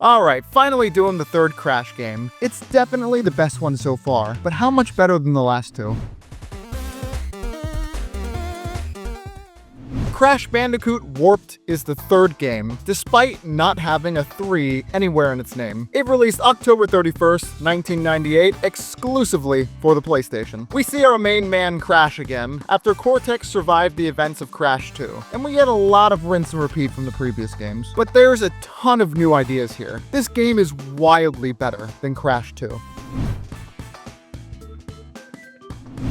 Alright, finally doing the third Crash game. It's definitely the best one so far, but how much better than the last two? Crash Bandicoot Warped is the third game, despite not having a 3 anywhere in its name. It released October 31st, 1998, exclusively for the PlayStation. We see our main man Crash again, after Cortex survived the events of Crash 2, and we get a lot of rinse and repeat from the previous games. But there's a ton of new ideas here. This game is wildly better than Crash 2.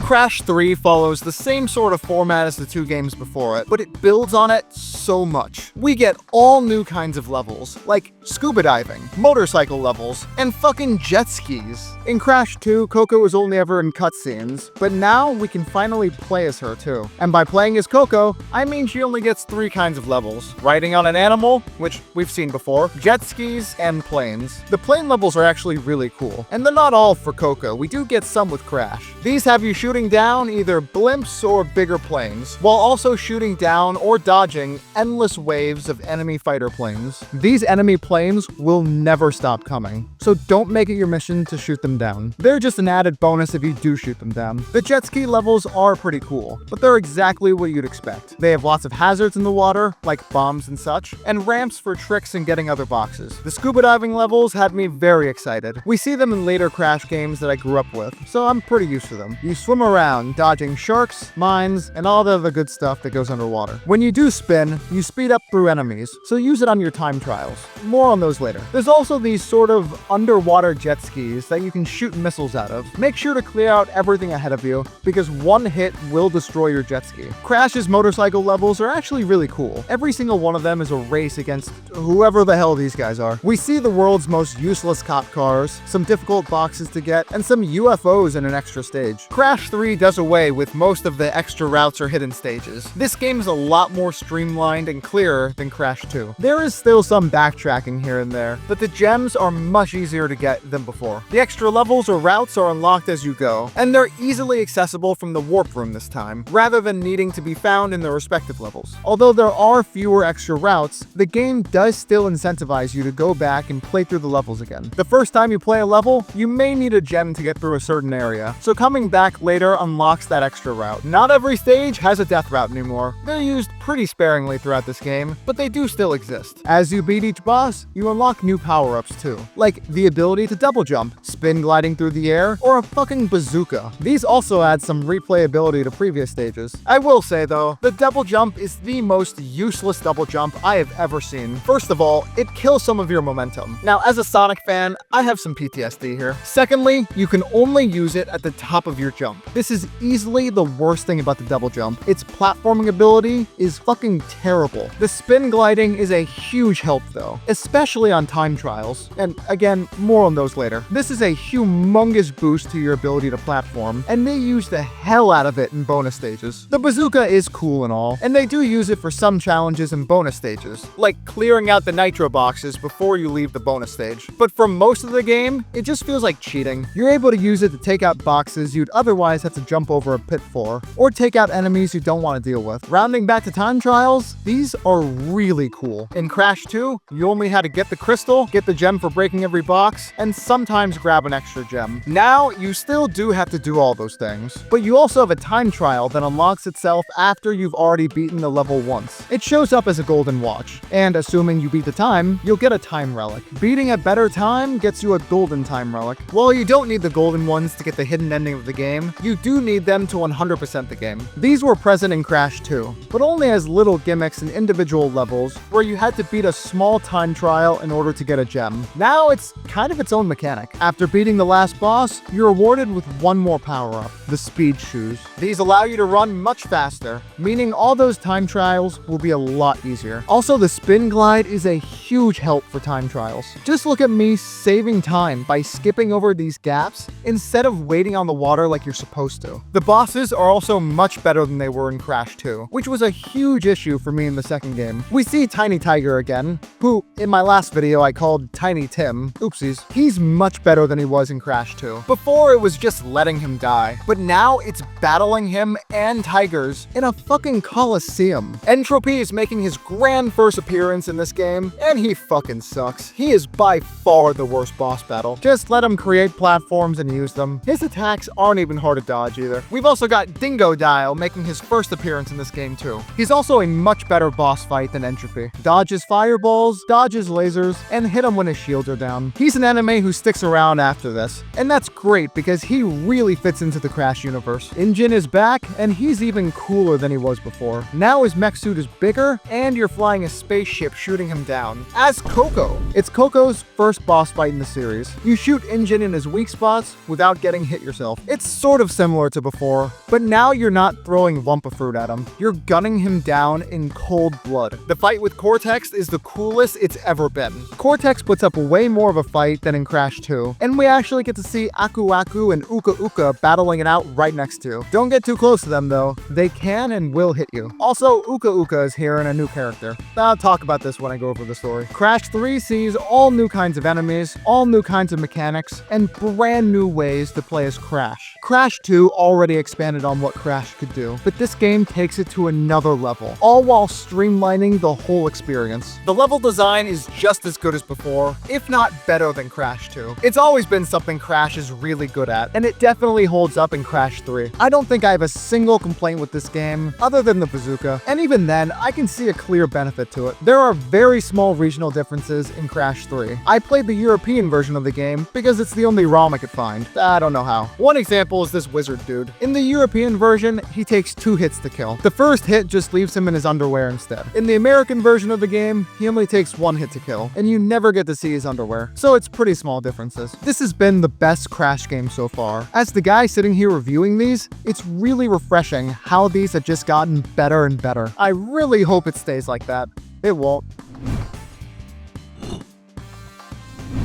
Crash 3 follows the same sort of format as the two games before it, but it builds on it so much. We get all new kinds of levels, like scuba diving, motorcycle levels, and fucking jet skis. In Crash 2, Coco was only ever in cutscenes, but now we can finally play as her too. And by playing as Coco, I mean she only gets 3 kinds of levels: riding on an animal, which we've seen before, jet skis, and planes. The plane levels are actually really cool, and they're not all for Coco. We do get some with Crash. These have you shooting down either blimps or bigger planes, while also shooting down or dodging endless waves of enemy fighter planes. These enemy planes will never stop coming, so don't make it your mission to shoot them down. They're just an added bonus if you do shoot them down. The jet ski levels are pretty cool, but they're exactly what you'd expect. They have lots of hazards in the water, like bombs and such, and ramps for tricks and getting other boxes. The scuba diving levels had me very excited. We see them in later Crash games that I grew up with, so I'm pretty used to them. You swim around, dodging sharks, mines, and all the other good stuff that goes underwater. When you do spin, you speed up through enemies, so use it on your time trials. More on those later. There's also these sort of underwater jet skis that you can shoot missiles out of. Make sure to clear out everything ahead of you, because one hit will destroy your jet ski. Crash's motorcycle levels are actually really cool. Every single one of them is a race against whoever the hell these guys are. We see the world's most useless cop cars, some difficult boxes to get, and some UFOs in an extra stage. Crash 3 does away with most of the extra routes or hidden stages. This game is a lot more streamlined and clearer than Crash 2. There is still some backtracking here and there, but the gems are much easier to get than before. The extra levels or routes are unlocked as you go, and they're easily accessible from the warp room this time, rather than needing to be found in their respective levels. Although there are fewer extra routes, the game does still incentivize you to go back and play through the levels again. The first time you play a level, you may need a gem to get through a certain area, so coming back later unlocks that extra route. Not every stage has a death route anymore. They're used pretty sparingly throughout this game, but they do still exist. As you beat each boss, you unlock new power-ups too, like the ability to double jump, spin gliding through the air, or a fucking bazooka. These also add some replayability to previous stages. I will say though, the double jump is the most useless double jump I have ever seen. First of all, it kills some of your momentum. Now, as a Sonic fan, I have some PTSD here. Secondly, you can only use it at the top of your jump. This is easily the worst thing about the double jump. Its platforming ability is fucking terrible. The spin gliding is a huge help though, especially on time trials. And again, more on those later. This is a humongous boost to your ability to platform, and they use the hell out of it in bonus stages. The bazooka is cool and all, and they do use it for some challenges in bonus stages, like clearing out the nitro boxes before you leave the bonus stage. But for most of the game, it just feels like cheating. You're able to use it to take out boxes you'd otherwise have to jump over a pit for, or take out enemies you don't want to deal with. Rounding back to time trials, these are really cool. In Crash 2, you only had to get the crystal, get the gem for breaking every box, and sometimes grab an extra gem. Now, you still do have to do all those things, but you also have a time trial that unlocks itself after you've already beaten the level once. It shows up as a golden watch, and assuming you beat the time, you'll get a time relic. Beating a better time gets you a golden time relic. While you don't need the golden ones to get the hidden ending of the game, you do need them to 100% the game. These were present in Crash 2, but only as little gimmicks in individual levels where you had to beat a small time trial in order to get a gem. Now it's kind of its own mechanic. After beating the last boss, you're rewarded with one more power-up, the speed shoes. These allow you to run much faster, meaning all those time trials will be a lot easier. Also, the spin glide is a huge help for time trials. Just look at me saving time by skipping over these gaps instead of waiting on the water like you're supposed to. The bosses are also much better than they were in Crash 2, which was a huge issue for me in the second game. We see Tiny Tiger again, who, in my my last video I called Tiny Tim, oopsies, he's much better than he was in Crash 2. Before it was just letting him die, but now it's battling him and tigers in a fucking coliseum. Entropy is making his grand first appearance in this game, and he fucking sucks. He is by far the worst boss battle. Just let him create platforms and use them. His attacks aren't even hard to dodge either. We've also got Dingo Dial making his first appearance in this game too. He's also a much better boss fight than Entropy. Dodges fireballs, dodges lasers, and hit him when his shields are down. He's an enemy who sticks around after this, and that's great because he really fits into the Crash universe. Injin is back, and he's even cooler than he was before. Now his mech suit is bigger, and you're flying a spaceship shooting him down. As Coco. It's Coco's first boss fight in the series. You shoot Injin in his weak spots without getting hit yourself. It's sort of similar to before, but now you're not throwing lump of fruit at him. You're gunning him down in cold blood. The fight with Cortex is the coolest it's ever been. Cortex puts up way more of a fight than in Crash 2, and we actually get to see Aku Aku and Uka Uka battling it out right next to you. Don't get too close to them though. They can and will hit you. Also, Uka Uka is here in a new character. I'll talk about this when I go over the story. Crash 3 sees all new kinds of enemies, all new kinds of mechanics, and brand new ways to play as Crash. Crash 2 already expanded on what Crash could do, but this game takes it to another level, all while streamlining the whole experience. The level design is just as good as before, if not better than Crash 2. It's always been something Crash is really good at, and it definitely holds up in Crash 3. I don't think I have a single complaint with this game, other than the bazooka, and even then, I can see a clear benefit to it. There are very small regional differences in Crash 3. I played the European version of the game because it's the only ROM I could find. I don't know how. One example is this wizard dude. In the European version, he takes 2 hits to kill. The first hit just leaves him in his underwear instead. In the American version of the game, he only takes 1 hit to kill, and you never get to see his underwear. So it's pretty small differences. This has been the best Crash game so far. As the guy sitting here reviewing these, it's really refreshing how these have just gotten better and better. I really hope it stays like that. It won't.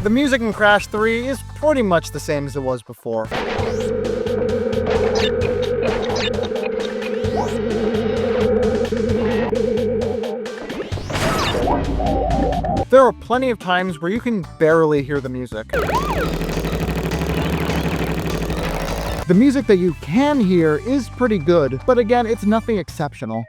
The music in Crash 3 is pretty much the same as it was before. There are plenty of times where you can barely hear the music. The music that you can hear is pretty good, but again, it's nothing exceptional.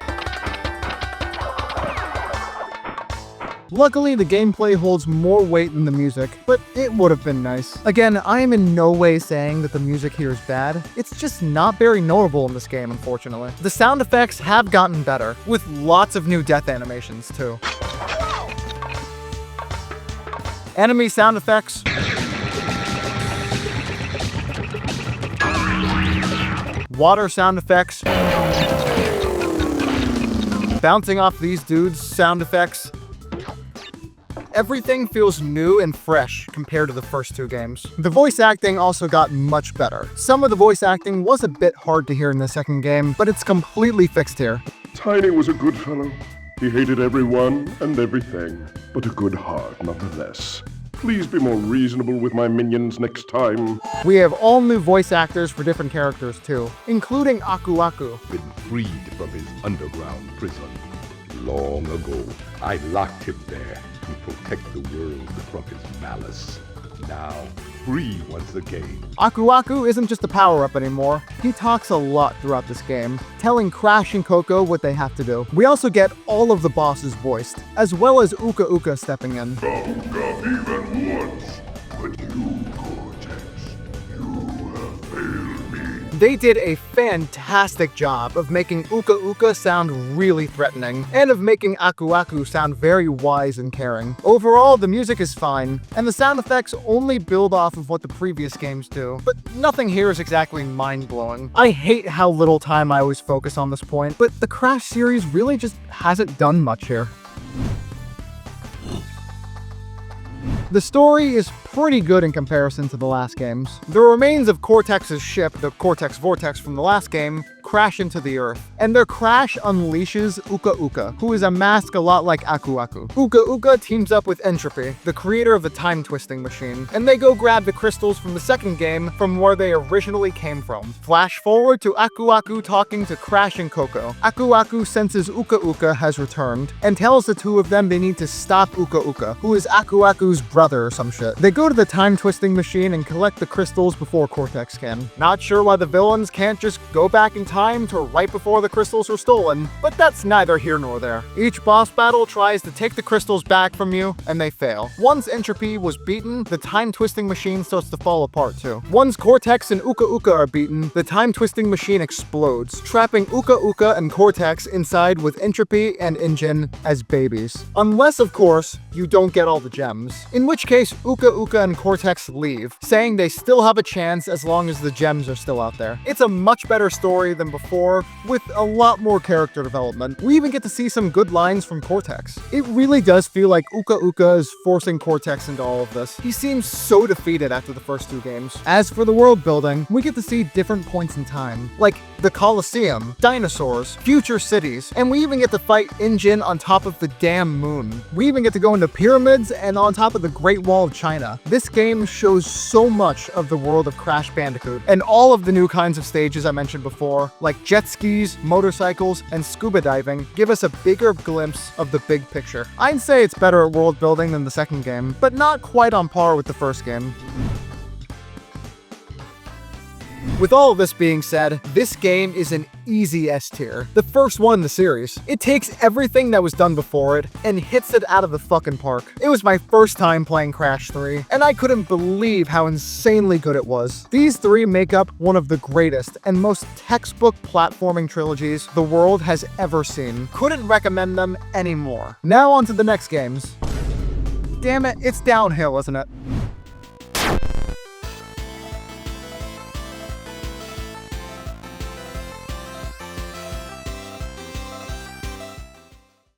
Luckily, the gameplay holds more weight than the music, but it would have been nice. Again, I am in no way saying that the music here is bad. It's just not very notable in this game, unfortunately. The sound effects have gotten better, with lots of new death animations, too. Enemy sound effects. Water sound effects. Bouncing off these dudes sound effects. Everything feels new and fresh compared to the first 2 games. The voice acting also got much better. Some of the voice acting was a bit hard to hear in the second game, but it's completely fixed here. Tiny was a good fellow. He hated everyone and everything, but a good heart nonetheless. Please be more reasonable with my minions next time. We have all new voice actors for different characters too, including Aku Aku. Been freed from his underground prison. Long ago, I locked him there to protect the world from his malice. Now, free once again. Aku Aku isn't just a power-up anymore. He talks a lot throughout this game, telling Crash and Coco what they have to do. We also get all of the bosses voiced, as well as Uka Uka stepping in. Even once, but you, Cortex, you have failed me. They did a fantastic job of making Uka Uka sound really threatening, and of making Aku Aku sound very wise and caring. Overall, the music is fine, and the sound effects only build off of what the previous games do, but nothing here is exactly mind-blowing. I hate how little time I always focus on this point, but the Crash series really just hasn't done much here. The story is pretty good in comparison to the last games. The remains of Cortex's ship, the Cortex Vortex from the last game, crash into the earth, and their crash unleashes Uka Uka, who is a mask a lot like Aku Aku. Uka Uka teams up with Entropy, the creator of the time-twisting machine, and they go grab the crystals from the second game from where they originally came from. Flash forward to Aku Aku talking to Crash and Coco. Aku Aku senses Uka Uka has returned, and tells the two of them they need to stop Uka Uka, who is Aku Aku's brother or some shit. They go to the time-twisting machine and collect the crystals before Cortex can. Not sure why the villains can't just go back in time to right before the crystals were stolen, but that's neither here nor there. Each boss battle tries to take the crystals back from you, and they fail. Once Entropy was beaten, the time-twisting machine starts to fall apart too. Once Cortex and Uka Uka are beaten, the time-twisting machine explodes, trapping Uka Uka and Cortex inside with Entropy and Engine as babies. Unless, of course, you don't get all the gems. In which case, Uka Uka and Cortex leave, saying they still have a chance as long as the gems are still out there. It's a much better story than before, with a lot more character development. We even get to see some good lines from Cortex. It really does feel like Uka Uka is forcing Cortex into all of this. He seems so defeated after the first two games. As for the world building, we get to see different points in time, like the Colosseum, dinosaurs, future cities, and we even get to fight Engine on top of the damn moon. We even get to go into pyramids and on top of the Great Wall of China. This game shows so much of the world of Crash Bandicoot, and all of the new kinds of stages I mentioned before, like jet skis, motorcycles, and scuba diving, give us a bigger glimpse of the big picture. I'd say it's better at world building than the second game, but not quite on par with the first game. With all of this being said, this game is an easy S tier. The first one in the series. It takes everything that was done before it and hits it out of the fucking park. It was my first time playing Crash 3, and I couldn't believe how insanely good it was. These three make up one of the greatest and most textbook platforming trilogies the world has ever seen. Couldn't recommend them anymore. Now on to the next games. Damn it, it's downhill, isn't it?